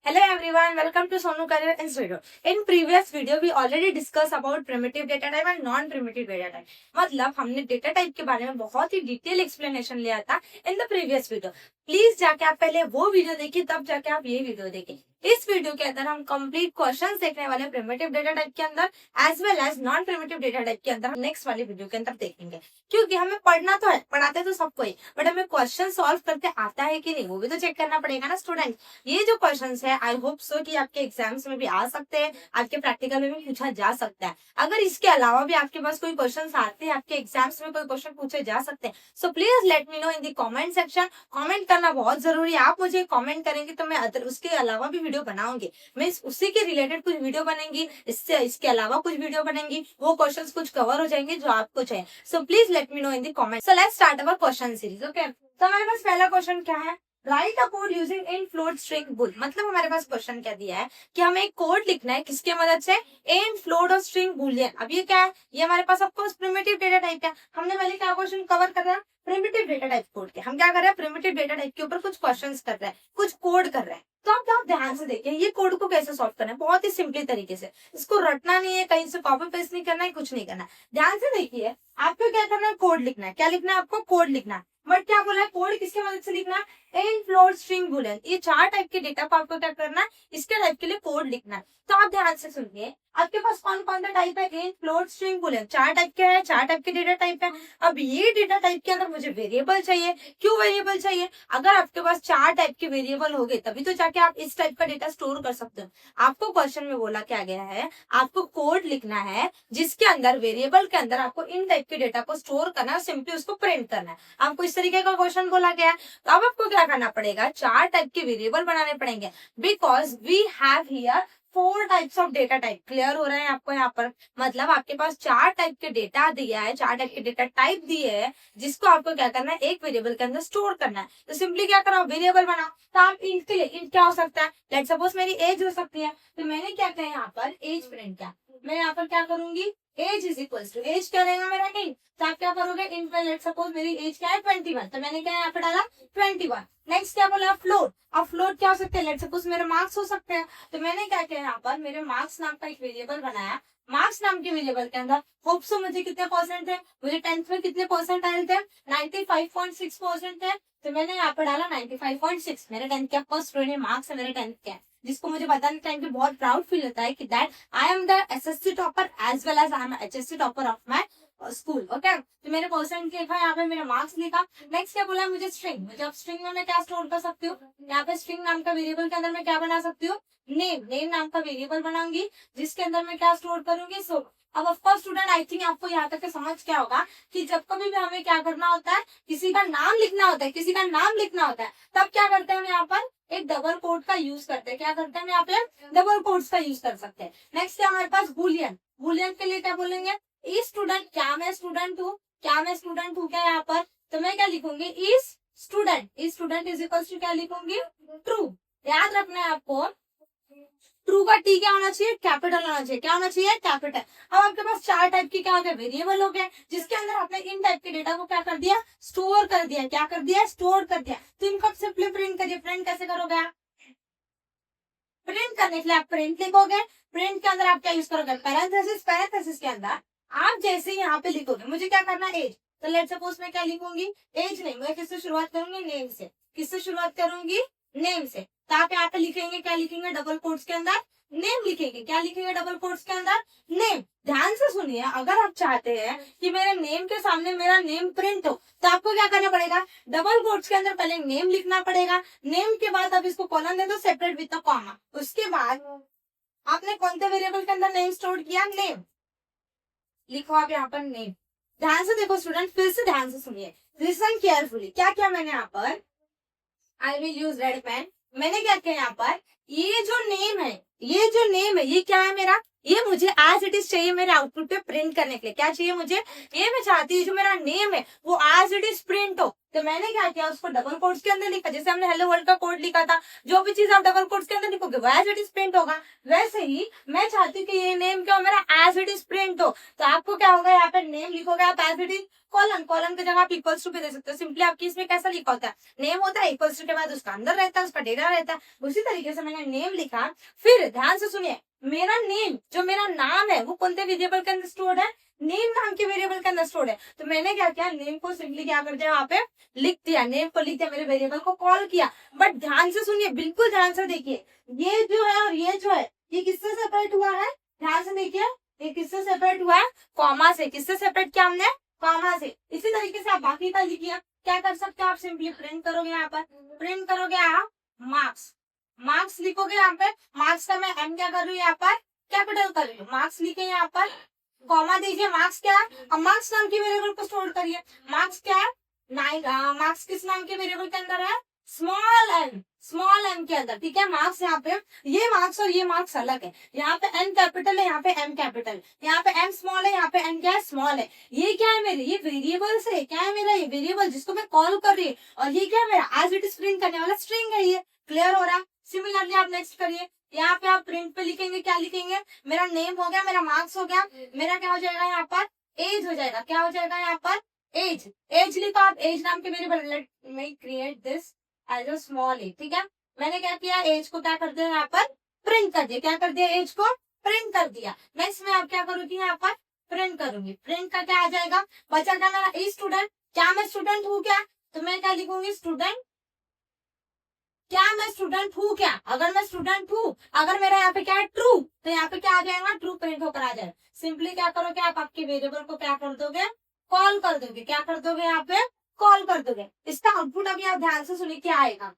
Hello everyone, welcome to Sonu Career Institute. In previous video, we already discussed about primitive data type and non-primitive data type. मतलब हमने data type के बारे में बहुत ही detail explanation लिया था in the previous video. Please जाके आप पहले वो वीडियो देखिए, तब जाके आप ये वीडियो देखिए. इस वीडियो के अंदर हम कंप्लीट क्वेश्चंस देखने वाले हैं प्रिमिटिव डेटा टाइप के अंदर as well as non primitive data type के अंदर. नेक्स्ट वाली वीडियो के अंदर देखेंगे, क्योंकि हमें पढ़ना तो है, पढ़ाते तो सबको ही, बट हमें क्वेश्चन सॉल्व करते आता है कि नहीं वो भी तो चेक करना पड़ेगा ना स्टूडेंट. ये जो क्वेश्चंस है आई होप सो कि आपके एग्जाम्स में भी आ सकते हैं, आपके प्रैक्टिकल में भी पूछा जा सकता है. अगर इसके अलावा भी आपके पास कोई क्वेश्चंस आते हैं, आपके एग्जाम्स में कोई क्वेश्चन पूछे जा सकते हैं, so please let me know in the comment section. Comment करना बहुत जरूरी है. आप मुझे कमेंट करेंगे तो मैं उसके अलावा भी वीडियो बनाऊंगी. मैं उसी के रिलेटेड कुछ वीडियो बनेंगी, इसके अलावा कुछ वीडियो बनेंगी, वो क्वेश्चंस कुछ कवर हो जाएंगे जो आपको चाहिए. So please let me know in the comment. So let's start our question series. Okay, तो हमारे पास पहला क्वेश्चन क्या है? Right a code using in float string bull. मतलब हमारे पास क्वेश्चन क्या दिया है कि हमें एक कोड लिखना है, किसके मदद से? इन फ्लोट और स्ट्रिंग बुलियन. अब ये क्या है? ये हमारे पास ऑफकोर्स प्रिमिटिव डेटा टाइप है. हमने पहले क्या क्वेश्चन कवर कर रहा है? प्रिमिटिव डेटा टाइप कोड के. हम क्या कर रहे हैं? प्रिमिटिव डेटा टाइप के ऊपर कुछ क्वेश्चन कर रहे हैं, कुछ कोड कर रहे हैं. तो आप ध्यान से देखिए, ये कोड को कैसे सॉल्व करना है. बहुत ही सिंपली तरीके से. इसको रटना नहीं है, कहीं से कॉपी पेस्ट नहीं करना है, कुछ नहीं करना है. ध्यान से देखिए, आपको क्या करना है? कोड लिखना है. क्या लिखना है आपको? कोड लिखना है. बट क्या बोला है? कोड किसके मदद से लिखना है? इन फ्लोट स्ट्रिंग बुलियन. ये चार टाइप के डेटा को आपको क्या करना है? इसके टाइप के लिए कोड लिखना है. तो आप ध्यान से सुनिए, आपके पास कौन कौन सा टाइप है? इन फ्लोट स्ट्रिंग बुलियन. चार टाइप के है, चार टाइप के डेटा टाइप है. अब ये डेटा टाइप के अंदर मुझे वेरिएबल चाहिए. क्यों वेरिएबल चाहिए? अगर आपके पास चार टाइप के वेरिएबल हो गए तभी तो जाके आप इस टाइप का डेटा स्टोर कर सकते हो. आपको क्वेश्चन में बोला क्या गया है? आपको कोड लिखना है जिसके अंदर वेरिएबल के अंदर आपको इन टाइप के डेटा को स्टोर करना है, सिंपली उसको प्रिंट करना है. आपको इस तरीके का क्वेश्चन बोला गया है. तो अब आपको क्या करना पड़ेगा? चार टाइप के वेरिएबल बनाने पड़ेंगे, because we have here 4 types of data type. Clear हो रहा है आपको यहाँ पर? मतलब आपके पास चार टाइप के डेटा दिया है, चार टाइप के डेटा टाइप दिए है, जिसको आपको क्या करना है? एक वेरिएबल के अंदर स्टोर करना है. तो सिंपली क्या करो? वेरिएबल बनाओ. तो आप इंट के लिए, इंट क्या हो सकता है? लेट सपोज मेरी एज हो सकती है, तो मैंने क्या किया यहाँ पर? एज प्रिंट किया. मैं यहाँ पर क्या करूंगी? Age is equal to age क्या रहेगा मेरा? इंट. तो आप क्या करोगे? इंट में लेट सपोज मेरी एज क्या है? 21. तो मैंने क्या यहाँ पे डाला? 21. नेक्स्ट क्या बोला? फ्लोट. अब फ्लोट क्या हो सकते हैं? लेट सपोज मेरे मार्क्स हो सकते हैं. तो मैंने क्या किया यहाँ पर? मेरे मार्क्स नाम का एक वेरिएबल बनाया. मार्क्स नाम के वेरिएबल के अंदर होप सो मुझे कितने परसेंट थे? मुझे 10th में कितने परसेंट आए थे? 95.6% थे. तो मैंने यहाँ पे डाला 95.6. मेरे 10th के फर्स्ट स्टूडेंट मार्क्स है मेरे 10th के, जिसको मुझे बताने टाइम पे बहुत प्राउड फील होता है कि that I am the SSC topper as well as I am HSC topper of my school. Okay, तो मेरे परसेंट लिखा, यहाँ पे मेरे मार्क्स लिखा. नेक्स्ट क्या बोला? मुझे स्ट्रिंग. मुझे अब स्ट्रिंग में मैं क्या स्टोर कर सकती हूँ? यहाँ पे स्ट्रिंग नाम का वेरिएबल के अंदर मैं क्या बना सकती हूँ? नेम. नेम नाम का वेरिएबल बनाऊंगी, जिसके अंदर मैं क्या स्टोर करूंगी? सो अब ऑफकोर्स स्टूडेंट, आई थिंक आपको यहाँ तक समझ क्या होगा कि जब कभी भी हमें क्या करना होता है, किसी का नाम लिखना होता है, किसी का नाम लिखना होता है, तब क्या करते हैं हम यहाँ पर? एक डबल कोट का यूज करते हैं. क्या करते हैं हम यहाँ पे? डबल कोट्स का यूज कर सकते हैं. नेक्स्ट है हमारे पास बुलियन. बुलियन के लिए क्या बोलेंगे? Is student. क्या मैं स्टूडेंट हूँ? क्या मैं स्टूडेंट हूँ क्या यहाँ पर? तो मैं क्या लिखूंगी? Is student. Is student is equal to क्या लिखूंगी? ट्रू. याद रखना है आपको, ट्रू का टी क्या होना चाहिए? कैपिटल होना चाहिए. क्या होना चाहिए? कैपिटल. अब आपके पास चार टाइप के क्या हो गए? वेरिएबल हो गए, जिसके अंदर आपने इन टाइप के डेटा को क्या कर दिया? स्टोर कर दिया. क्या कर दिया? स्टोर कर दिया. तो इनको सिंपली प्रिंट करिए. प्रिंट कैसे करोगे आप? प्रिंट करने के लिए आप प्रिंट लिखोगे. प्रिंट के अंदर आप क्या यूज करोगे? पैरेंथेसिस. पैरेंथेसिस के अंदर आप जैसे यहाँ पे लिखोगे, मुझे क्या करना है? एज. तो लेट सपोज मैं क्या लिखूंगी? एज नहीं, मैं किससे शुरुआत करूंगी? नेम से. किससे शुरुआत करूंगी? नेम से. तो आप यहाँ पे लिखेंगे, क्या लिखेंगे? डबल कोट्स के अंदर नेम लिखेंगे. क्या लिखेंगे? डबल कोट्स के अंदर नेम. ध्यान से सुनिए, अगर आप चाहते हैं कि मेरे नेम के सामने मेरा नेम प्रिंट हो, तो आपको क्या करना पड़ेगा? डबल कोट्स के अंदर पहले नेम लिखना पड़ेगा. नेम के बाद आप इसको कॉलन दे दो सेपरेट विद द कॉमा. उसके बाद आपने कौन से वेरिएबल के अंदर नेम स्टोर किया? नेम. लिखो आप यहाँ पर नेम. ध्यान से देखो स्टूडेंट, फिर से ध्यान से सुनिए, लिसन केयरफुली. क्या क्या मैंने यहाँ पर? I will use red pen. मैंने क्या किया यहाँ पर? ये जो नेम है, ये जो नेम है, ये क्या है मेरा? ये मुझे एज इट इज चाहिए मेरे आउटपुट पे प्रिंट करने के लिए। क्या चाहिए मुझे? ये मैं चाहती हूँ जो मेरा नेम है वो एज इट इज प्रिंट हो। तो मैंने क्या किया, उसको डबल कोट्स के अंदर लिखा, जैसे हमने हेलो वर्ल्ड का कोड लिखा था, जो भी चीज आप डबल कोट्स के अंदर लिखोगे वो एज इट इज प्रिंट होगा। वैसे ही मैं चाहती हूँ कि ये नेम क्या हो, मेरा एज इट इज प्रिंट हो। तो आपको क्या होगा, यहाँ पे नेम लिखोगे आप as it is, colon, colon की जगह आप इक्वल्स टू भी दे सकते हो। सिंपली आपकी इसमें कैसा लिखा होता है, नेम होता है, इक्वल्स टू के बाद उसका अंदर रहता है, उसका डेटा रहता है। उसी तरीके से मैंने नेम लिखा। फिर ध्यान से सुनिए, मेरा नेम जो मेरा नाम है वो कौन से वेरिएबल के अंदर स्टोर्ड है, नेम नाम के वेरिएबल के अंदर स्टोर्ड है। तो मैंने क्या किया, नेम को सिंपली क्या कर दिया, वहां पे लिख दिया, नेम को लिख दिया, मेरे वेरिएबल को कॉल किया। बट ध्यान से सुनिए, बिल्कुल ध्यान से देखिए, ये जो है और ये जो है, ये किससे सेपरेट हुआ है, ध्यान से देखिए, ये किससे सेपरेट हुआ है, कॉमा से। किससे सेपरेट किया हमने, कॉमा से। इसी तरीके से आप बाकी का लिखिए, क्या कर सकते हो आप, सिंपली प्रिंट करोगे, यहाँ पर प्रिंट करोगे आप मार्क्स, मार्क्स लिखोगे यहाँ पे, मार्क्स का मैं एम क्या कर रही हूँ, यहाँ पर कैपिटल कर रही हूँ, मार्क्स लिखे यहाँ पर, कॉमा दीजिए, मार्क्स क्या है, अब मार्क्स नाम के वेरिएबल को स्टोर करिए। मार्क्स क्या है, मार्क्स किस नाम के वेरिएबल के अंदर है, स्मॉल एम के अंदर, ठीक है। मार्क्स यहाँ पे, ये मार्क्स और ये मार्क्स अलग है, यहाँ पे एन कैपिटल है, यहाँ पे एम कैपिटल, यहाँ पे एम स्मॉल है, यहाँ पे एन क्या है, स्मॉल है। ये क्या है मेरे, ये वेरिएबल्स है, क्या है मेरा, ये वेरिएबल जिसको मैं कॉल कर रही हूँ, और ये क्या है मेरा एज इट इज प्रिंट करने वाला स्ट्रिंग है। ये क्लियर हो रहा है। सिमिलरली आप नेक्स्ट करिए, यहाँ पे आप प्रिंट पे लिखेंगे, क्या लिखेंगे, मेरा नेम हो गया, मेरा मार्क्स हो गया, मेरा क्या हो जाएगा यहाँ पर, एज हो जाएगा, क्या हो जाएगा यहाँ पर, एज। एज लिखो आप, एज नाम के variable, let me create this as a small a, ठीक है। मैंने क्या किया, एज को क्या कर दिया, यहाँ पर प्रिंट कर दिया, क्या कर दिया, एज को प्रिंट कर दिया। नेक्स्ट में आप क्या करूंगी, यहाँ पर प्रिंट करूंगी, प्रिंट का क्या आ जाएगा, बचा क्या मेरा, ए स्टूडेंट। क्या मैं स्टूडेंट हूँ क्या, तो मैं क्या लिखूंगी, स्टूडेंट, क्या मैं स्टूडेंट हूँ क्या, अगर मैं स्टूडेंट हूँ, अगर मेरा यहाँ पे क्या है ट्रू, तो यहाँ पे क्या आ जाएगा, ट्रू प्रिंट होकर आ जाएगा। सिंपली क्या करोगे आप, आपके वेरिएबल को क्या कर दोगे, कॉल कर दोगे, क्या कर दोगे, यहाँ पे कॉल कर दोगे। इसका आउटपुट अभी आप ध्यान से सुनिए, क्या आएगा,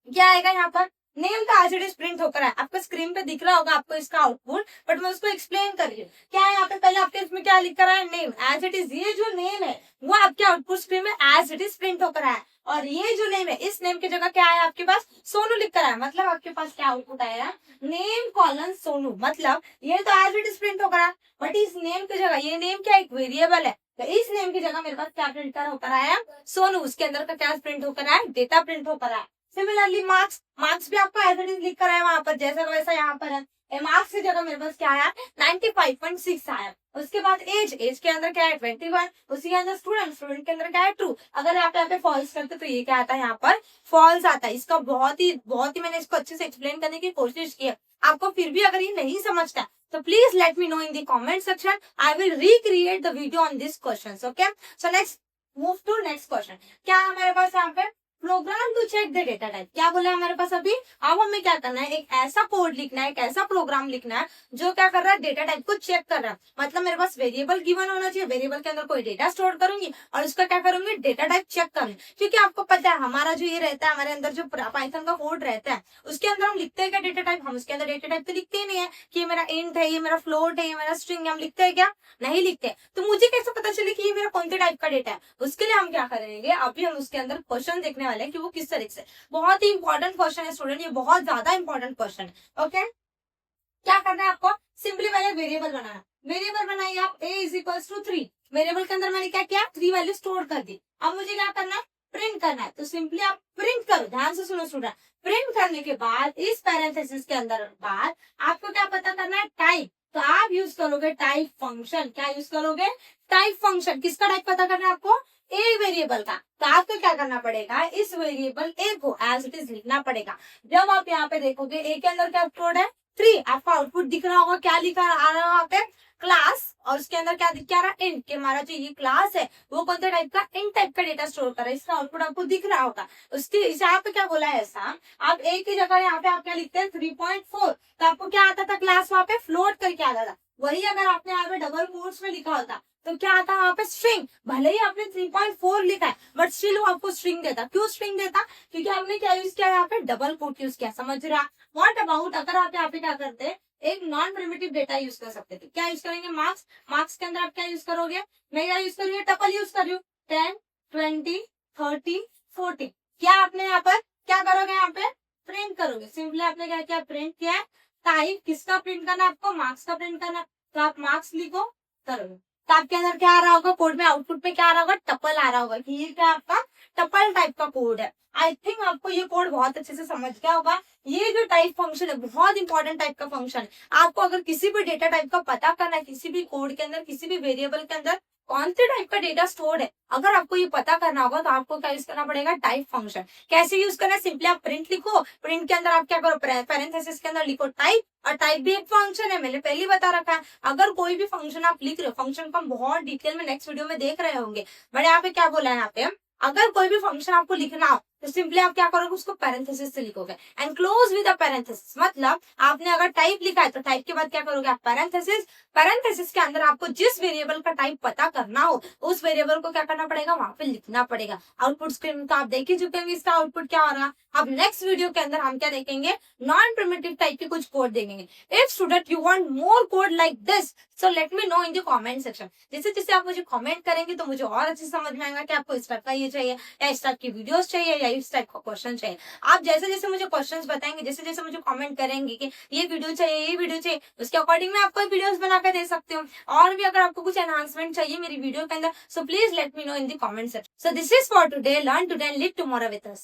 क्या आएगा यहाँ पर, नेम का एज इट इज प्रिंट होकर है, आपको स्क्रीन पे दिख रहा होगा आपको इसका आउटपुट, बट मैं उसको एक्सप्लेन कर रही हूँ। क्या है यहाँ पे, पहले आपके इसमें क्या लिख कर है, नेम एज इट इज, ये जो नेम है वो आपके आउटपुट स्क्रीन में एज इट इज प्रिंट होकर है। और ये जो नेम है, इस नेम की जगह क्या है आपके पास, सोनू लिख कर है, मतलब आपके पास क्या आउटपुट आया, नेम कॉलन सोनू, मतलब ये तो एज इट इज प्रिंट होकर है, बट इस नेम की जगह, ये नेम क्या एक वेरिएबल है, तो इस नेम की जगह मेरे पास क्या प्रिंट कर होकर आया, सोनू, उसके अंदर का क्या प्रिंट होकर आया, डेटा प्रिंट होकर आया। सिमिलरली मार्क्स, मार्क्स भी आपको एज इट इज लिख कर आया वहां पर, जैसा वैसा यहाँ पर है। मार्क्स की जगह मेरे पास क्या आया, 95.6 आया। उसके बाद एज, एज के अंदर क्या है, 21, उसी के अंदर स्टूडेंट, स्टूडेंट के अंदर क्या है, ट्रू। अगर आप यहाँ पे फॉल्स करते तो ये क्या आता है, यहाँ पर फॉल्स आता है। इसका बहुत ही मैंने इसको अच्छे से एक्सप्लेन करने की कोशिश की है। आपको फिर भी अगर ये नहीं समझता तो please let me know in the comment section, I will recreate the video on this question. Okay, so next move to next question. क्या है हमारे पास यहाँ पे, program to check the data type. क्या बोला है हमारे पास अभी, अब हमें क्या करना है, एक ऐसा कोड लिखना है, एक ऐसा प्रोग्राम लिखना है जो क्या कर रहा है, डेटा टाइप को चेक कर रहा है। मतलब मेरे पास वेरिएबल गिवन होना चाहिए, वेरिएबल के अंदर कोई डेटा स्टोर करूंगी और उसका क्या करूंगी, डेटा टाइप चेक करूंगी। क्योंकि आपको पता है हमारा जो ये रहता है, हमारे अंदर जो पाइथन का कोड रहता है उसके अंदर हम लिखते हैं क्या, डेटा टाइप। हम उसके अंदर डेटा टाइप तो लिखते ही नहीं है कि ये मेरा इंट है, ये मेरा फ्लोट है, ये मेरा स्ट्रिंग है, हम लिखते हैं क्या, नहीं लिखते। तो मुझे कैसे पता चले कि ये मेरा कौन से टाइप का डेटा है, उसके लिए हम क्या करेंगे, अभी हम उसके अंदर क्वेश्चन देखने वाले हैं कि वो किस तरीके से। बहुत ही इंपॉर्टेंट क्वेश्चन है स्टूडेंट, ये बहुत ज्यादा इंपॉर्टेंट क्वेश्चन है। ओके, क्या करना है आपको, सिंपली पहले वेरिएबल बनाना, वेरिएबल बनाइए आप, a is equal to 3, variable के अंदर मैंने क्या किया, 3 वैल्यू स्टोर कर दी। अब मुझे क्या करना है, प्रिंट करना है। तो सिंपली आप प्रिंट करो, ध्यान से सुनो स्टूडेंट, प्रिंट करने के बाद इस पैरेंथेसिस के अंदर बाद आपको क्या पता करना है, टाइप। तो आप यूज करोगे टाइप फंक्शन, क्या यूज करोगे, टाइप फंक्शन। किसका टाइप पता करना है आपको, ए वेरिएबल का। तो आपको क्या करना पड़ेगा, इस वेरिएबल ए को एज इट इज लिखना पड़ेगा। जब आप यहाँ पे देखोगे ए के अंदर क्या स्टोर्ड है, 3, आपका आउटपुट दिख रहा होगा, क्या लिखा आ रहा है वहां पे, क्लास, और उसके अंदर क्या दिख रहा है, इंट, के हमारा जो ये क्लास है वो कौन सा टाइप का, इंट टाइप का डेटा स्टोर कर रहा है। इसका आउटपुट आपको दिख रहा होगा। उसके यहाँ पे क्या बोला है ऐसा, आप ए की जगह यहाँ पे आप क्या लिखते हैं, 3.4, तो आपको क्या आता था, क्लास वहां पे फ्लोट करके आता था। वही अगर आपने यहाँ पे डबल कोट्स में लिखा होता तो क्या आता है वहां पे, स्ट्रिंग। भले ही आपने 3.4 लिखा है बट स्टिल वो आपको स्ट्रिंग देता। क्यों स्ट्रिंग देता, क्योंकि आपने क्या यूज किया, यहाँ पे डबल कोट यूज किया। समझ रहा, व्हाट अबाउट अगर आप यहाँ पे क्या करते, एक नॉन प्रिमिटिव डेटा यूज कर सकते थे। क्या यूज करेंगे, मार्क्स, मार्क्स के अंदर आप क्या यूज करोगे, मैं क्या यूज कर रही हूँ, टपल यूज कर रही हूँ, 10, 20, 30, 40। क्या आपने यहाँ पर क्या करोगे, यहाँ पे प्रिंट करोगे। सिंपली आपने क्या किया, प्रिंट किया है टाइप किसका प्रिंट करना है आपको, मार्क्स का प्रिंट करना है, तो आप मार्क्स लिखो, करो। तो आपके अंदर क्या आ रहा होगा कोड में, आउटपुट में क्या आ रहा होगा, टपल आ रहा होगा कि ये क्या आपका टपल टाइप का कोड है। आई थिंक आपको ये कोड बहुत अच्छे से समझ गया होगा। ये जो टाइप फंक्शन है बहुत इंपॉर्टेंट टाइप का फंक्शन है। आपको अगर किसी भी डेटा टाइप का पता करना है, किसी भी कोड के अंदर, किसी भी वेरिएबल के अंदर कौन से टाइप का डेटा स्टोर है, अगर आपको ये पता करना होगा तो आपको क्या यूज करना पड़ेगा, टाइप फंक्शन। कैसे यूज करना है, सिंपली आप प्रिंट लिखो, प्रिंट के अंदर आप क्या करो, पैरेंथेसिस के अंदर लिखो टाइप, और टाइप भी एक फंक्शन है, मैंने पहले बता रखा है। अगर कोई भी फंक्शन आप लिख रहे हो, फंक्शन को हम बहुत डिटेल में नेक्स्ट वीडियो में देख रहे होंगे, बट यहाँ पे क्या बोला है, यहाँ पे अगर कोई भी फंक्शन आपको लिखना हो तो सिंपली आप क्या करोगे, उसको पैरेंथेसिस से लिखोगे, and close with a parenthesis. मतलब आपने अगर टाइप लिखा है तो टाइप के बाद क्या करोगे आप, पैरेंथेसिस। पैरेंथेसिस के अंदर आपको जिस वेरिएबल का टाइप पता करना हो उस वेरिएबल को क्या करना पड़ेगा, वहां पे लिखना पड़ेगा। आउटपुट स्क्रीन तो आप देख ही चुके हैं इसका आउटपुट क्या हो रहा है। अब नेक्स्ट वीडियो के अंदर हम क्या देखेंगे, नॉन प्रिमिटिव टाइप के कुछ कोड देखेंगे। If student you want more code like this, so let me know in the comment section. जैसे जैसे आप मुझे कमेंट करेंगे तो मुझे और अच्छे से समझ में आएगा कि आपको इस टाइप का ये चाहिए, या इस टाइप की वीडियोस चाहिए, या इस टाइप का क्वेश्चन चाहिए। आप जैसे जैसे मुझे क्वेश्चंस बताएंगे, जैसे जैसे मुझे कमेंट करेंगे कि ये वीडियो चाहिए, ये वीडियो चाहिए, उसके अकॉर्डिंग मैं आपको वीडियोस बनाकर दे सकती हूँ। और भी अगर आपको कुछ एनहांसमेंट चाहिए मेरी वीडियो के अंदर, so please let me know in the comment section. So this is for today, learn today and live tomorrow with us.